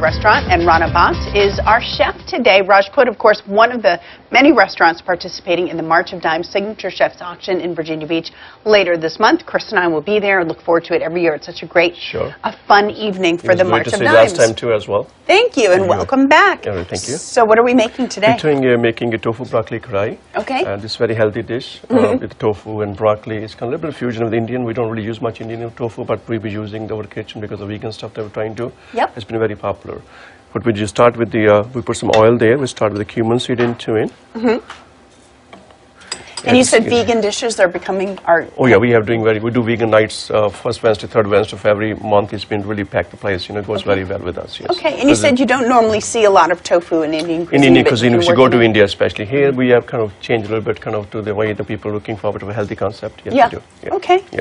restaurant, and Rana Bhatt is our chef today. Rajput, of course, one of the many restaurants participating in the March of Dimes Signature Chefs Auction in Virginia Beach later this month. Chris and I will be there and look forward to it every year. It's such a great, fun evening for the March of Dimes. Last time too as well. Thank you, and welcome back. Yeah, thank you. So what are we making today? We're making a tofu broccoli karai. Okay. This is a very healthy dish with tofu and broccoli. It's kind of a little bit of fusion of the Indian. We don't really use much Indian tofu, but we'll be using our kitchen because of vegan stuff that we're trying to. Yep. It's been very popular. But we just start with the, we put some oil there. We start with the cumin seed into it. And you said vegan dishes are becoming our... Oh yeah, we do vegan nights, first Wednesday, third Wednesday of every month. It's been really packed the place, you know, it goes very well with us, yes. Okay, and you said you don't normally see a lot of tofu in Indian cuisine. In Indian cuisine, if you go to India especially, here we have kind of changed a little bit kind of to the way the people are looking for a bit of a healthy concept. Yes, yeah. We do. Yeah. Okay. Yeah.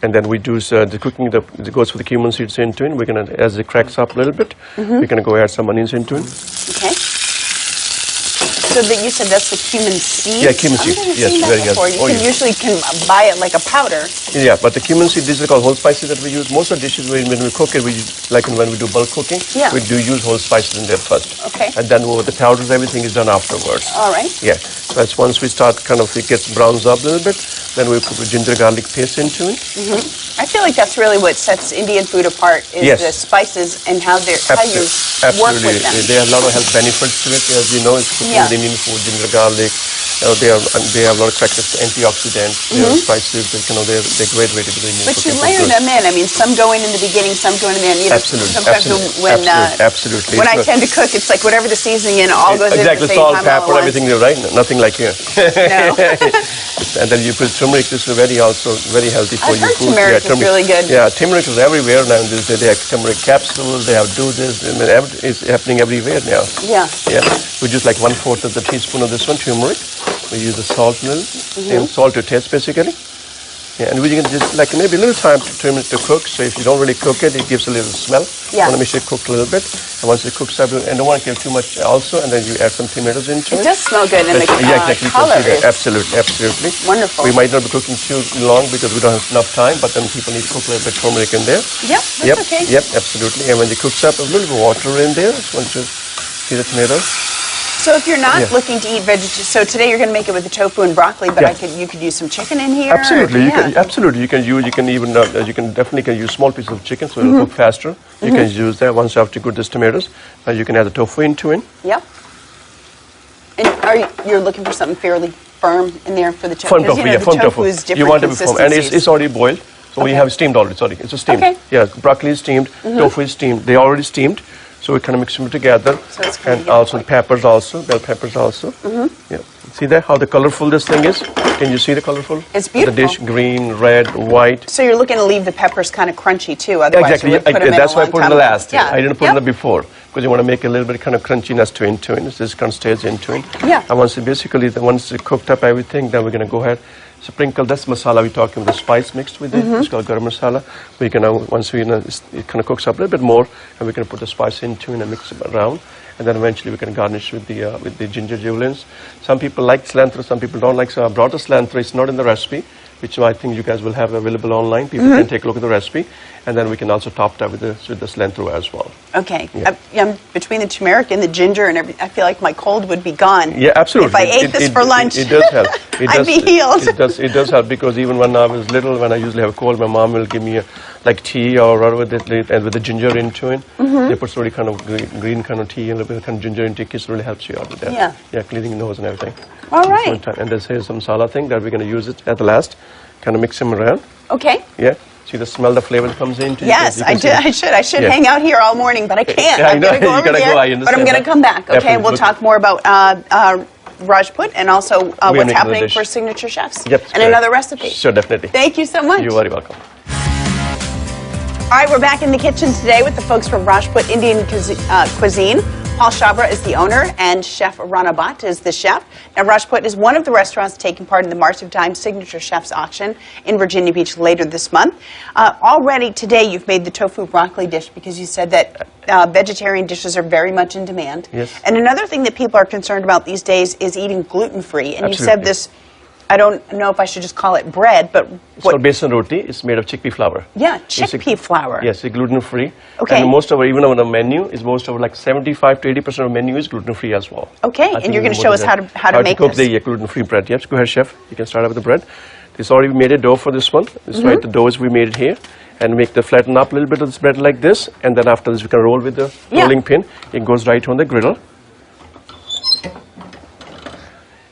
And then we do the cooking, it goes for the cumin seeds into it. We're going to, as it cracks up a little bit, we're going to go add some onions into it. Okay. So that you said that's the cumin seed? Yeah, cumin seed. Yes, very good. You usually can buy it like a powder. Yeah, but the cumin seed, these are called whole spices that we use. Most of the dishes, when we cook it, we use, like when we do bulk cooking, we do use whole spices in there first. Okay. And then the powders, everything is done afterwards. All right. Yeah. So that's once we start kind of, it gets browns up a little bit, then we put the ginger garlic paste into it. I feel like that's really what sets Indian food apart is the spices and how you work with them. They have a lot of health benefits to it. As you know, it's cooking with Indian food, ginger garlic. They have a lot of factors, antioxidants, spices. They're a great way to do Indian But cooking. you layer them in. I mean, some go in the beginning, some go in the end. You know, sometimes when I tend to cook, it's like whatever the seasoning in, all goes in at the same salt, time. Pepper, everything there, right? Nothing like here. No. And then you put turmeric. This is very healthy for your food. Turmeric is really good. Yeah, turmeric is everywhere now. They have turmeric capsules. They have this. I mean, it's happening everywhere now. Yeah. Yeah. We just like 1/4 of the teaspoon of this one turmeric. We use the salt a little, and salt to taste basically. Yeah, and we can just like maybe a little time to 2 minutes to cook. So if you don't really cook it, it gives a little smell. Yeah. Want to make sure it cooks a little bit. And once it cooks up, and don't want to give too much also, and then you add some tomatoes into it. It does smell good, and the color is absolutely wonderful. We might not be cooking too long because we don't have enough time, but then people need to cook a little bit of turmeric in there. Yep, that's okay. Yep, absolutely. And when it cooks up, a little bit of water in there. Once you see the tomatoes. So if you're not looking to eat vegetarian, so today you're going to make it with the tofu and broccoli, but you could use some chicken in here. Absolutely, you can definitely use small pieces of chicken so it'll cook faster. You can use that once after you cook these tomatoes. You can add the tofu into it. Yep. And you're looking for something fairly firm in there for the tofu? Firm tofu, the tofu is different. You want it to be firm, and it's already boiled. So we have steamed already. Sorry, it's steamed. Okay. Yeah, broccoli is steamed, tofu is steamed. They already steamed. So we kind of mix them together, so it's and also the peppers also, bell peppers also. Yeah, see that how the colorful this thing is? Can you see the colorful? It's beautiful. The dish, green, red, white. So you're looking to leave the peppers kind of crunchy too, otherwise exactly. That's why I put it in the last. Yeah. I didn't put it in the before because you want to make a little bit kind of crunchiness to it. This kind of stays into it. Yeah. And once it's cooked up everything, then we're going to go ahead. Sprinkle this masala we're talking about, the spice mixed with it. It's called garam masala. We can once it kind of cooks up a little bit more, and we can put the spice into it and mix it around. And then eventually we can garnish with the ginger julienne. Some people like cilantro, some people don't like. So I brought the cilantro. It's not in the recipe, which I think you guys will have available online. People can take a look at the recipe, and then we can also top it up with the cilantro as well. Okay. Yeah. Between the turmeric and the ginger and everything, I feel like my cold would be gone. Yeah, absolutely. If I ate this for lunch, it does help. I'd be healed. It does help because even when I was little, when I usually have a cold, my mom will give me like tea or with the ginger into it. They put sort of kind of green kind of tea and a little bit of kind of ginger into it. It really helps you out with that. Yeah. Yeah, cleaning the nose and everything. All right. And there's here some masala thing that we're going to use it at the last. Kind of mix them around. Okay. Yeah. See the smell, the flavor that comes into. Yes, I should hang out here all morning, but I can't. I'm going to go over there, but I'm going to come back. Okay, we'll talk more about Rajput and also what's happening for Signature Chefs and another recipe. Sure, definitely. Thank you so much. You're very welcome. All right, we're back in the kitchen today with the folks from Rajput Indian Cuisine. Paul Chabra is the owner, and Chef Rana Bhatt is the chef. Now, Rajput is one of the restaurants taking part in the March of Dimes Signature Chefs Auction in Virginia Beach later this month. Already today, you've made the tofu broccoli dish because you said that vegetarian dishes are very much in demand. Yes. And another thing that people are concerned about these days is eating gluten-free. And you said this I don't know if I should just call it bread, but It's called besan roti. It's made of chickpea flour. Yeah, chickpea flour. Yes, it's gluten-free. Okay. And most of our, even on the menu, is most of like 75 to 80% of the menu is gluten-free as well. Okay, and you're going to show us how to make cook this. the gluten-free bread. Yes, go ahead, chef. You can start out with the bread. This already made a dough for this one. This is right, the dough is we made it here. And make the flatten up a little bit of this bread like this. And then after this, we can roll with the rolling pin. It goes right on the griddle.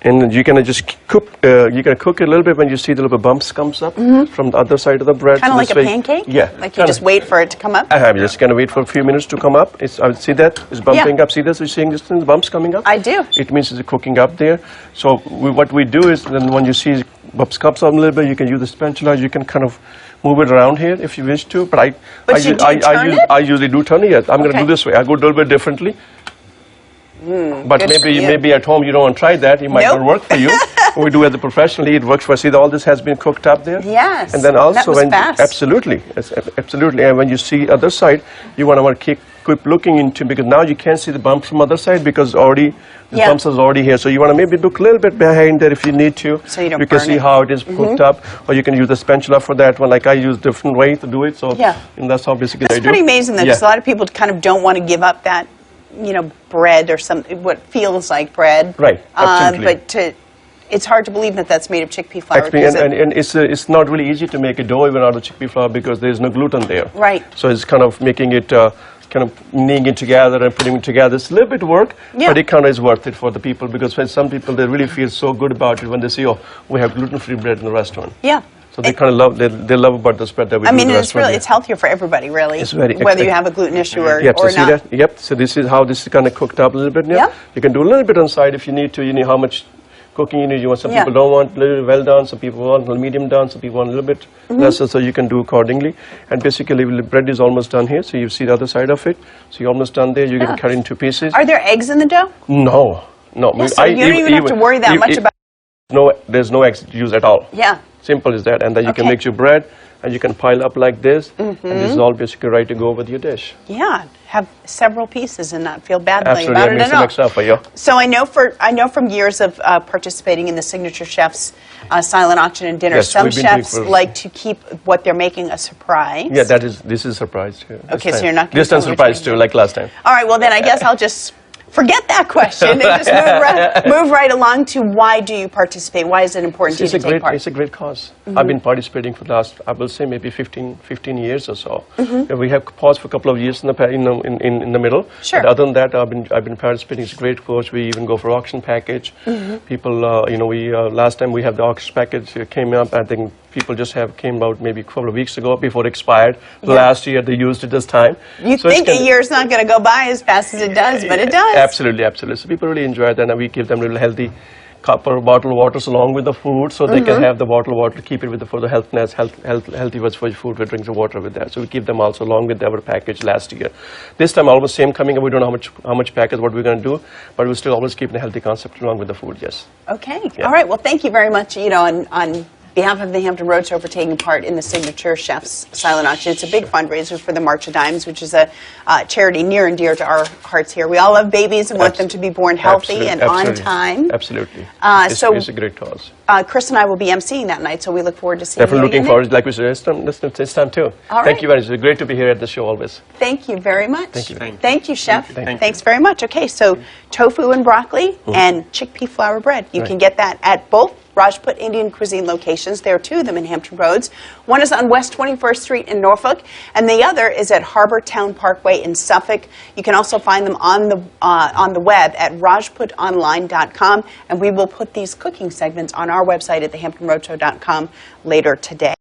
And you can just cook. You can cook it a little bit when you see the little bumps comes up from the other side of the bread. Kind of like a pancake. Yeah. Like you just wait for it to come up. You're just gonna wait for a few minutes to come up. I see that it's bumping up. See this? You're seeing this thing, the bumps coming up. I do. It means it's cooking up there. So what we do is then when you see bumps comes up a little bit, you can use the spatula. You can kind of move it around here if you wish to. But I usually do turn it. Yes. I'm gonna do this way. I go a little bit differently. But maybe at home you don't want to try that. It might not work for you. We do it professionally. It works for us. See, all this has been cooked up there. Yes. And then also that was fast. Absolutely. And when you see other side, you want to keep looking into, because now you can't see the bumps from other side because already the bumps is already here. So you want to maybe look a little bit behind there if you need to. So you don't can see how it is cooked up, or you can use the spatula for that one. Like I use different way to do it. So and that's how basically I do. It's pretty amazing that because a lot of people kind of don't want to give up that, bread or what feels like bread. Right. Absolutely. But it's hard to believe that that's made of chickpea flour. And it's not really easy to make a dough even out of chickpea flour because there's no gluten there. Right. So it's kind of making it, kind of kneading it together and putting it together. It's a little bit work, but it kind of is worth it for the people because for some people, they really feel so good about it when they see, oh, we have gluten-free bread in the restaurant. Yeah. So they kind of love, they love about the spread that we do in the restaurant. It's healthier for everybody, really. It's very, whether you have a gluten issue or so not. That? Yep. So this is how this is kind of cooked up a little bit now. Yeah. You can do a little bit on the side if you need to. You know how much cooking you need. You want some people don't want a little well done. Some people want a little medium done. Some people want a little bit lesser. So you can do accordingly. And basically, the bread is almost done here. So you see the other side of it. So you're almost done there. You're going to cut it into pieces. Are there eggs in the dough? No. So you don't even have to worry that much about. No, there's no eggs used at all. Yeah. Simple as that. And then you can make your bread and you can pile up like this. And this is all basically ready to go with your dish. Yeah. Have several pieces and not feel badly Absolutely. about it at all. Mix up for you. So I know from years of participating in the Signature Chef's silent auction and dinner, some chefs like to keep what they're making a surprise. Yeah, this is a surprise too. Okay, so you're not going to this time surprise too, like last time. All right, well then I guess I'll just forget that question and just move right along to why do you participate? Why is it important to you to take part? It's a great cause. I've been participating for the last, I will say, maybe 15 years or so. We have paused for a couple of years in the middle. Sure. But other than that, I've been participating. It's a great course. We even go for auction package. People, last time we have the auction package came up. I think people just came out maybe a couple of weeks ago before it expired. Last year they used it this time. You think a year's not going to go by as fast as it does, but it does. Absolutely. So people really enjoy that, and we give them a little healthy copper bottled waters along with the food, so they can have the bottled water, keep it with for the healthy was for food. We drink the water with that, so we keep them also along with our package last year. This time almost same coming. We don't know how much package what we're going to do, but we still always keep the healthy concept along with the food. Yes. Okay. Yeah. All right. Well, thank you very much. On behalf of the Hampton Roadshow for taking part in the Signature Chef's silent auction. It's a big fundraiser for the March of Dimes, which is a charity near and dear to our hearts here. We all love babies and want them to be born healthy and on time. Absolutely. It's a great cause. Chris and I will be emceeing that night, so we look forward to seeing you. Definitely looking forward, like we said this time too. All right. Thank you very much. It's great to be here at the show always. Thank you very much. Thank you. Thank you, Chef. Thanks very much. Okay, so tofu and broccoli and chickpea flour bread. You can get that at both Rajput Indian Cuisine locations. There are two of them in Hampton Roads. One is on West 21st Street in Norfolk, and the other is at Harbor Town Parkway in Suffolk. You can also find them on the web at rajputonline.com, and we will put these cooking segments on our website at thehamptonroadshow.com later today.